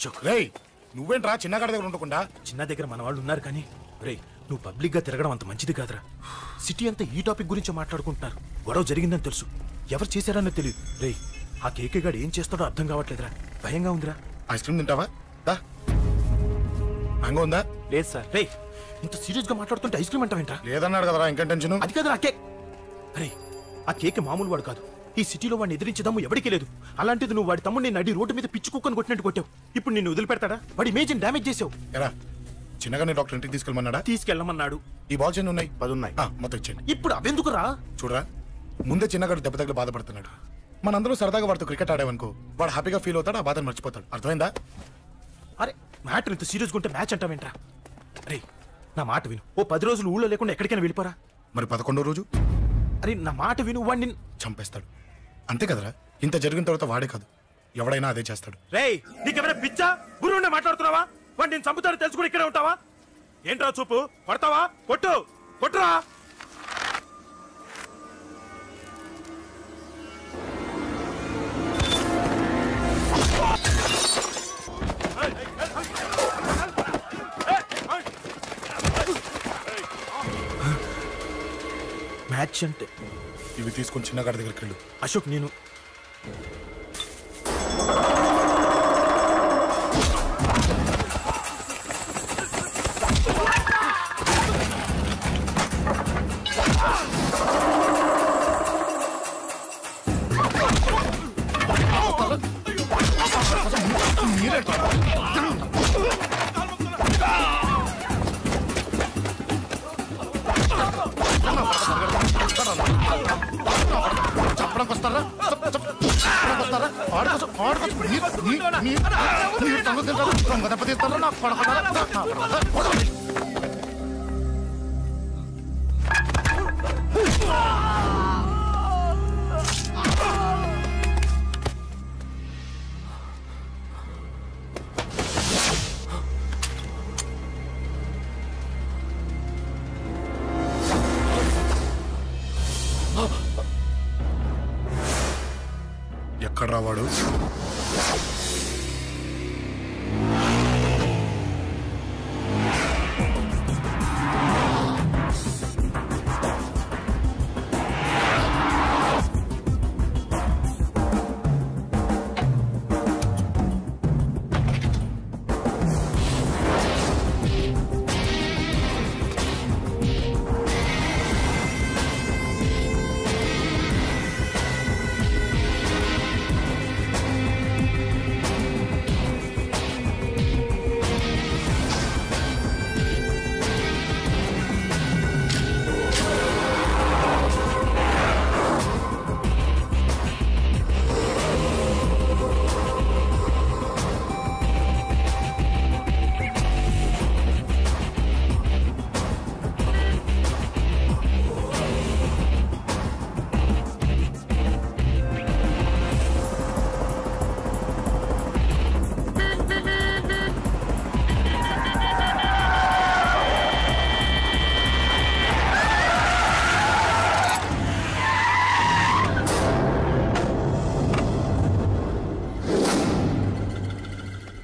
అశోక్ రేయ్ నువ్వేంట్రా చిన్నగాడి దగ్గర ఉండకుండా? చిన్న దగ్గర మన వాళ్ళు ఉన్నారు కానీ రే నువ్వు పబ్లిక్ గా తిరగడం అంత మంచిది కాదురా. సిటీ అంతా ఈ టాపిక్ గురించి మాట్లాడుకుంటున్నారు. గొడవ జరిగిందని తెలుసు, ఎవరు చేశారన్నది తెలియదు. రే ఆ కేకే గాడు ఏం చేస్తాడో అర్థం కావట్లేదురా, భయంగా ఉందిరా. ఐస్ క్రీమ్ తింటావా? దా మ్యాంగో ఉందా? లేదు సార్. రే ఇంత సీరియస్ గా మాట్లాడుతుంటే ఐస్ క్రీమ్ అంటావేంట్రా? లేదన్నాడు కదరా, ఇంకా టెన్షన్. అది కాదురా కేక్. అరే ఆ కేక్ మామూలు వాడు కాదు. ఈ సిటీలో వాడిని ఎదిరించదమ్ము ఎవరికీ లేదు. అలాంటిది నువ్వు వాడి తమ్ముడిని నడి రోడ్డు మీద పిచ్చి కుక్కను కొట్టినట్టు కొట్టావు. ఇప్పుడు నిన్ను వదిలిపెడతాడా? వాడి ఇమేజ్ డ్యామేజ్ చేసావు. ఎరా చిన్నగానే డాక్టర్ ఇంటికి తీసుకెళ్ళమన్నాడా? తీసుకెళ్ళమన్నాడు. ఈ బాల్స్ ఎన్ని ఉన్నాయి? 10 ఉన్నాయి. మొత్తం ఇచ్చేయండి. ఇప్పుడు అవెందుకురా? చూడరా ముందే చిన్నగాడు దెబ్బ తగిలి బాధపడుతున్నాడు. మనందరూ సరదాగా వాడితో క్రికెట్ ఆడామనుకో, వాడు హ్యాపీగా ఫీల్ అవుతాడు, ఆ బాధను మర్చిపోతాడు. అర్థమైందా? అరే మ్యాటర్ ఇంత సీరియస్గా ఉంటే మ్యాచ్ అంటావేంట్రా? అరే నా మాట విను. ఓ 10 రోజులు ఊళ్ళో లేకుండా ఎక్కడికైనా వెళ్ళిపోరా. మరి 11వ రోజు? అరే నా మాట విను, వాడిని చంపేస్తాడు. అంతే కదరా? ఇంత జరిగిన తర్వాత వాడే కాదు, ఎవడైనా అదే చేస్తాడు. రేయ్ నీకెవరైనా పిచ్చా? గురువునే మాట్లాడుతున్నావా? వాడిని నేను చంపుతాను తెలుసు కూడా ఇక్కడే ఉంటావా? ఏంట్రా చూపు? కొడతావా? కొట్టు కొట్టురా. మ్యాచ్ అంటే ఇవి తీసుకొని చిన్నగాడి దగ్గరికి వెళ్ళు. అశోక్ నేను ఎక్కడ రావాడు?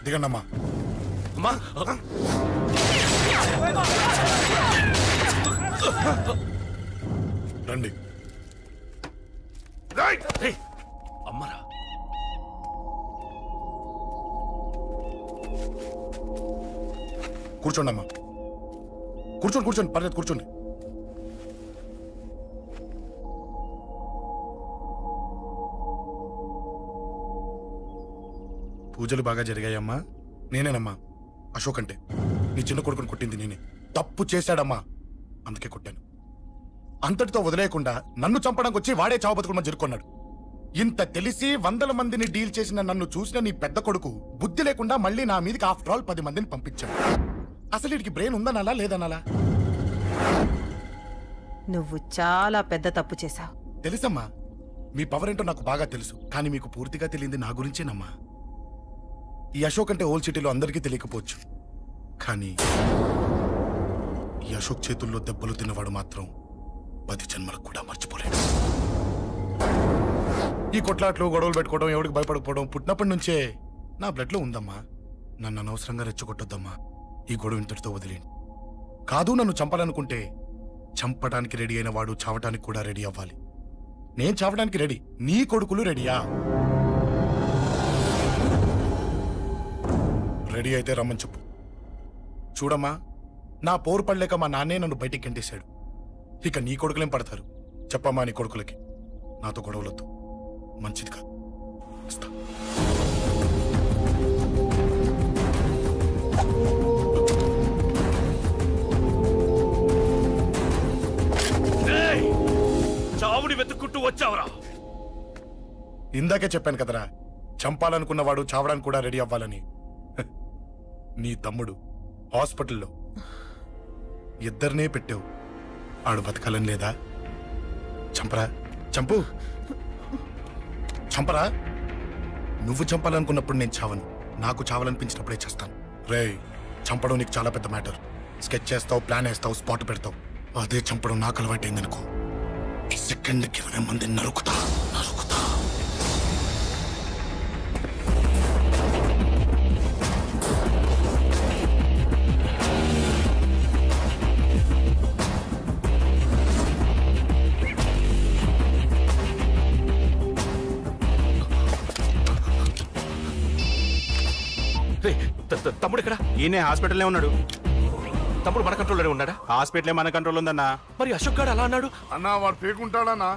దిగండమ్మా. రండి. అమ్మరా కూర్చోండి అమ్మా. కూర్చోండి కూర్చోండి, పర్లేదు కూర్చోండి. పూజలు బాగా జరిగాయమ్మా? నేనేనమ్మా అశోక్ అంటే. నీ చిన్న కొడుకుని కొట్టింది నేనే. తప్పు చేశాడమ్మా, అందుకే కొట్టాను. అంతటితో వదిలేయకుండా నన్ను చంపడానికి వచ్చి వాడే చావు బతుకుమని జరుకున్నాడు. ఇంత తెలిసి 100 మందిని డీల్ చేసిన నన్ను చూసిన నీ పెద్ద కొడుకు బుద్ధి లేకుండా మళ్ళీ నా మీదకి ఆఫ్టర్ ఆల్ 10 మందిని పంపించాడు. అసలు వీడికి బ్రెయిన్ ఉందనాలా లేదనాలా? నువ్వు చాలా పెద్ద తప్పు చేశావు. తెలుసమ్మా, మీ పవర్ ఏంటో నాకు బాగా తెలుసు. కానీ మీకు పూర్తిగా తెలియంది నా గురించేనమ్మా. ఈ అశోక్ అంటే ఓల్డ్ సిటీలో అందరికీ తెలియకపోవచ్చు, కానీ ఈ అశోక్ చేతుల్లో దెబ్బలు తిన్నవాడు మాత్రం 10 జన్మలకు కూడా మర్చిపోలేడు. ఈ కొట్లాట్లు గొడవలు పెట్టుకోవడం, ఎవరికి భయపడకపోవడం పుట్టినప్పటి నుంచే నా బ్లడ్ లో ఉందమ్మా. నన్ను అనవసరంగా రెచ్చగొట్టొద్దమ్మా. ఈ గొడవ ఇంతటితో వదిలేండి. కాదు, నన్ను చంపాలనుకుంటే చంపడానికి రెడీ అయిన వాడు చావటానికి కూడా రెడీ అవ్వాలి. నేను చావడానికి రెడీ, నీ కొడుకులు రెడీయా? రెడీ అయితే రమ్మని చెప్పు. చూడమ్మా, నా పోరు పడలేక మా నాన్నే నన్ను బయటికి గెంటేశాడు. ఇక నీ కొడుకులేం పడతారు? చెప్పమ్మా నీ కొడుకులకి నాతో గొడవలొద్దు, మంచిది కాదు. వస్తా. చావుని వెతుక్కుంటూ వచ్చావురా? ఇందాకే చెప్పాను కదరా, చంపాలనుకున్నవాడు చావడానికి కూడా రెడీ అవ్వాలని. నీ తమ్ముడు హాస్పిటల్లో ఇద్దరినే పెట్టావు, ఆడు బతకాలని లేదా? చంపరా, చంపు, చంపరా. నువ్వు చంపాలనుకున్నప్పుడు నేను చావను, నాకు చావాలనిపించినప్పుడే చేస్తాను. రేయ్, చంపడం నీకు చాలా పెద్ద మ్యాటర్. స్కెచ్ చేస్తావు, ప్లాన్ వేస్తావు, స్పాట్ పెడతావు. అదే చంపడం నాకు అలవాటైందనుకో, సెకండ్కి 20 మందిని నరుకుతా. తమ్ముడు ఇక్కడ? ఈయనే హాస్పిటల్లో ఉన్నాడు. తమ్ముడు మన కంట్రోల్లోనే ఉన్నాడా? హాస్పిటలే మన కంట్రోల్ ఉందన్నా. మరి అశోక్ గారు అలా అన్నాడు? అన్నా వాడు పేకుంటాడన్నా.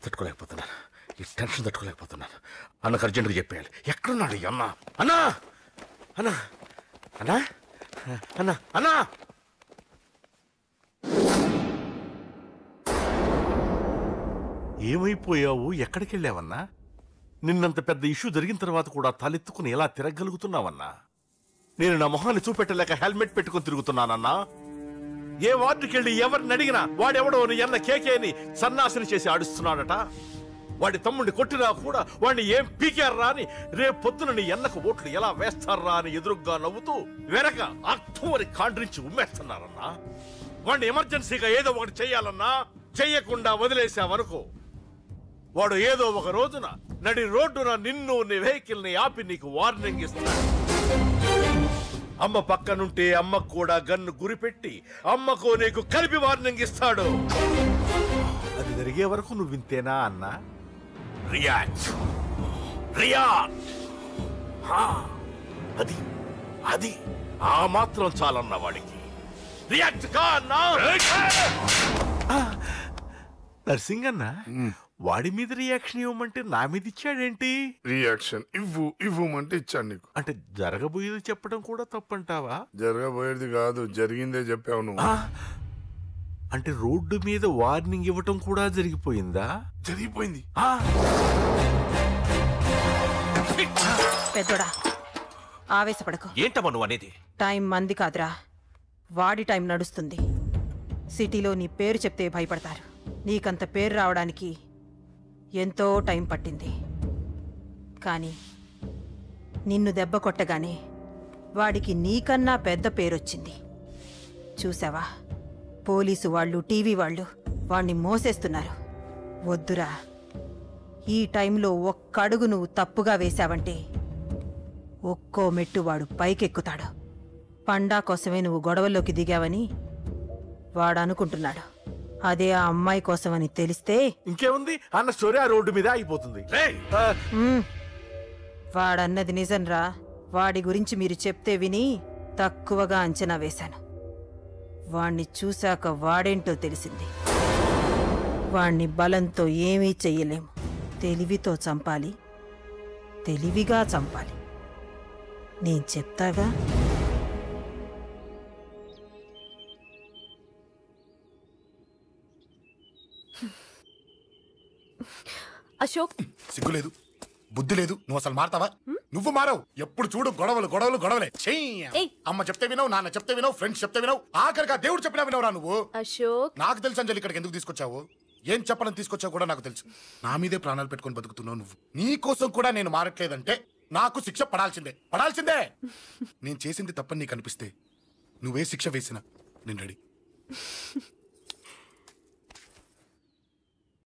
తట్టుకోలేకపోతున్నాను, ఈ టెన్షన్ తట్టుకోలేకపోతున్నాను. అన్నకు అర్జెంట్గా చెప్పేయాలి. ఎక్కడున్నాడు ఈ అన్న? అన్నా అన్నా అన్నా అన్నా అన్నా ఏమైపోయావు? ఎక్కడికి వెళ్ళావన్నా? నిన్నంత పెద్ద ఇష్యూ జరిగిన తర్వాత కూడా తలెత్తుకుని ఎలా తిరగలుగుతున్నావన్నా? నేను నా మొహాన్ని చూపెట్టలేక హెల్మెట్ పెట్టుకుని తిరుగుతున్నానన్నా. ఏ వార్డుకి వెళ్ళి ఎవరిని అడిగినా వాడెవడో నీ అన్న కేకేని సన్నాసిని చేసి ఆడిస్తున్నాడట. వాడి తమ్ముడిని కొట్టినా కూడా వాడిని ఏం పీకారా అని రేపు పొద్దున నీ అన్నకు ఓట్లు ఎలా వేస్తారా అని ఎదురుగ్గా నవ్వుతూ వెనక అక్టోబరి కాండ్రించి ఉమ్మేస్తున్నారన్నా. వాడిని ఎమర్జెన్సీగా ఏదో ఒకటి చెయ్యాలన్నా, చెయ్యకుండా వదిలేసావనుకో, వాడు ఏదో ఒక రోజున నడి రోడ్డున నిన్ను నీ వెహికల్ ని ఆపి నీకు వార్నింగ్ ఇస్తాడు. అమ్మ పక్కనుంటే అమ్మకు కూడా గన్ను గురిపెట్టి అమ్మకు నీకు కలిపి వార్నింగ్ ఇస్తాడు. అది జరిగే వరకు నువ్వు వింతేనా అన్నా? React react. అది అది ఆ మాత్రం చాలన్న వాడికి. రియాక్ట్ కా అన్నా. నర్సింగ్ అన్న, వాడి మీద రియాక్షన్ ఇవ్వమంటే నా మీద ఇచ్చాడేంటి? రియాక్షన్ ఇవ్వమంటే ఇచ్చాను నీకు. అంటే జరగబోయేది చెప్పడం కూడా తప్పంటావా? జరగబోయేది కాదు, జరిగిందే చెప్పావు నువ్వు. అంటే రోడ్డు మీద వార్నింగ్ ఇవ్వటం కూడా జరిగిపోయిందా? జరిగిపోయింది. పెద్దోడా, ఆవేశపడకు. ఏంటమ్మా నువ్వు అనేది? టైం మంది కాదురా, వాడి టైం నడుస్తుంది. సిటీలో నీ పేరు చెప్తే భయపడతారు. నీకంత పేరు రావడానికి ఎంతో టైం పట్టింది. కానీ నిన్ను దెబ్బ కొట్టగానే వాడికి నీకన్నా పెద్ద పేరొచ్చింది. చూసావా, పోలీసు వాళ్ళు, టీవీ వాళ్ళు వాణ్ణి మోసేస్తున్నారు. వద్దురా, ఈ టైంలో ఒక్కడుగు నువ్వు తప్పుగా వేశావంటే ఒక్కో మెట్టు వాడు పైకెక్కుతాడు. పండా కోసమే నువ్వు గొడవల్లోకి దిగావని వాడనుకుంటున్నాడు. అదే ఆ అమ్మాయి కోసమని తెలిస్తే ఇంకేముంది, అన్న స్టోరీ ఆ రోడ్డు మీద అయిపోతుంది. వాడన్నది నిజంరా. వాడి గురించి మీరు చెప్తే విని తక్కువగా అంచనా వేశాను. వాణ్ణి చూశాక వాడేంటో తెలిసింది. వాణ్ణి బలంతో ఏమీ చెయ్యలేము. తెలివితో చంపాలి, తెలివిగా చంపాలి. నేను చెప్తాగా. అశోక్, సిగ్గులేదు, బుద్ధి లేదు. నువ్వు అసలు మారతావా? నువ్వు మారవు. ఎప్పుడు చూడు గొడవలు గొడవలు గొడవలే. అమ్మ చెప్తే వినవు, నాన్న చెప్తే వినవు, ఫ్రెండ్స్ చెప్తే వినవు, ఆఖరిగా దేవుడు చెప్పినా వినవురా నువ్వు. అశోక్, నాకు తెలుసు అంజలి ఇక్కడికి ఎందుకు తీసుకొచ్చావు, ఏం చెప్పాలని తీసుకొచ్చావు కూడా నాకు తెలుసు. నా మీదే ప్రాణాలు పెట్టుకొని బతుకుతున్నావు నువ్వు. నీ కోసం కూడా నేను మారట్లేదంటే నాకు శిక్ష పడాల్సిందే, పడాల్సిందే. నేను చేసింది తప్పని నీకు అనిపిస్తే నువ్వే శిక్ష వేసినా నేను రెడీ.